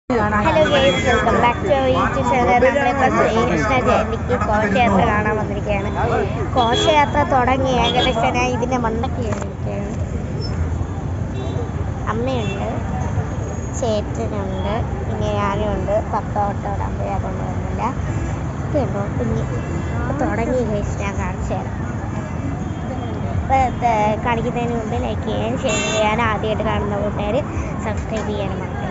Hello guys, welcome back to YouTube channel. നമ്മളിപ്പോൾ ശ്രീകൃഷ്ണ ജയന്തിക്ക് ഘോഷയാത്ര കാണാൻ വന്നിരിക്കുകയാണ്. ഘോഷയാത്ര തുടങ്ങി ഏകദേശം ഞാൻ ഇതിൻ്റെ മണ്ടയ്ക്ക് കയറിയിരിക്കുകയാണ്. അമ്മയുണ്ട്, ചേട്ടനുണ്ട്, പിന്നെ ഞാനുണ്ട്. പപ്പ ഓട്ടോ ഇടാൻ പോയി, അതുകൊണ്ട് വരുന്നില്ല. ഇതുണ്ടോ കുഞ്ഞ് തുടങ്ങി ഗൈസ്, ഞാൻ കാണിച്ചു തരാം. കാണിക്കുന്നതിന് മുമ്പ് ലൈക്ക് ചെയ്യാൻ, ഷെയർ ചെയ്യാൻ, ആദ്യമായിട്ട് കാണുന്ന കൂട്ടുകാർ സബ്സ്ക്രൈബ് ചെയ്യാനും മറക്കല്ല.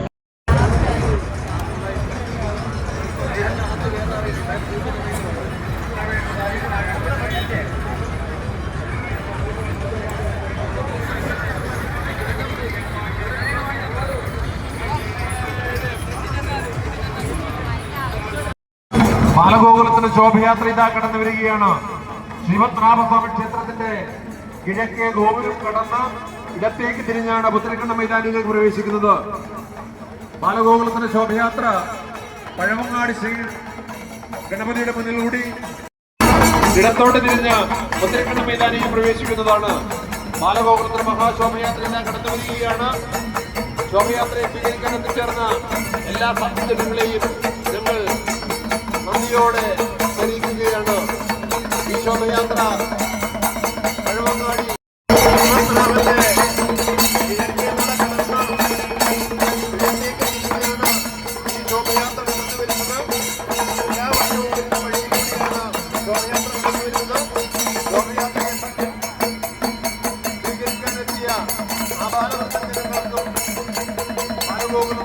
ബാലഗോകുലത്തിന്റെ ശോഭയാത്ര ഇതാ കടന്നു വരികയാണ്. ശ്രീപത്മനാഭസ്വാമി ക്ഷേത്രത്തിന്റെ കിഴക്കേ ഗോപുരം കടന്ന് ഇടത്തേക്ക് തിരിഞ്ഞാണ് പുത്തരിക്കണ്ട മൈതാനിയിലേക്ക് പ്രവേശിക്കുന്നത്. ബാലഗോകുലത്തിന്റെ ശോഭയാത്ര പഴമങ്ങാടി ശ്രീ ഗണപതിയുടെ മുന്നിലൂടി ഇടത്തോട്ട് തിരിഞ്ഞ് പുത്തരിക്കണ്ട മൈതാനിയിൽ പ്രവേശിക്കുന്നതാണ്. ബാലഗോകുലത്തിന്റെ മഹാശോഭയാത്ര ഇതാ കടന്നു വരികയാണ്. ശോഭയാത്രയെ സ്വീകരിക്കാൻ എത്തിച്ചേർന്ന എല്ലാ ഭക്തജനങ്ങളെയും ഞങ്ങൾ നന്ദിയോടെ സ്മരിക്കുകയാണ്. ഈ ശോഭയാത്ര പഴവങ്ങാടി ഈ ശോഭയാത്ര കടന്നുവരുന്നത്. എല്ലാ വർഷവും വരുന്ന വഴിയിലൂടെയാണ് ശോഭയാത്ര കടന്നുവരുന്നത്. ശോഭയാത്രയെ സ്വീകരിക്കാനെത്തിയ ആ ബാലവർഗജനങ്ങൾക്കും ബാലഗോകുലം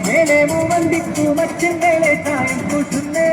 മേലെ മൂവന്തിക്കു മച്ചന്റെ തായം കൂട്ടുന്നേ.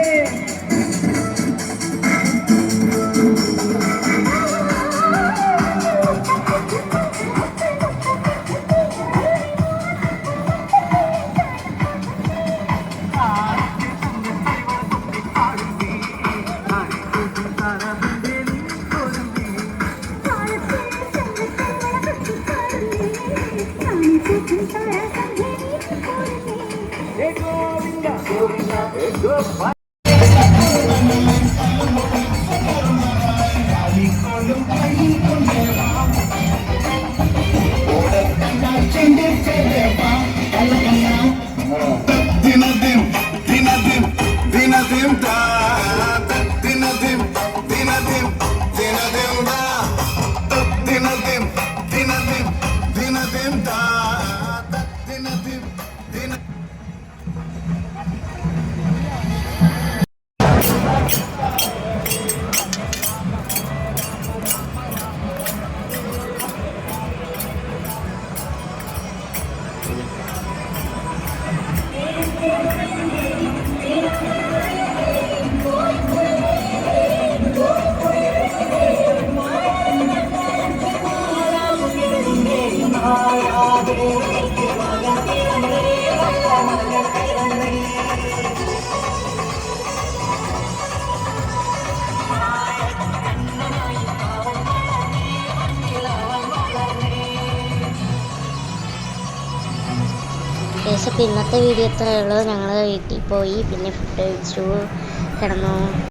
ഗൈസ് അപ്പോൾ ഇന്നത്തെ വീഡിയോ ഇത്രയേ ഉള്ളൂ. ഞങ്ങൾ വീട്ടിൽ പോയി പിന്നെ ഫുഡ് കഴിച്ചു കിടന്നു.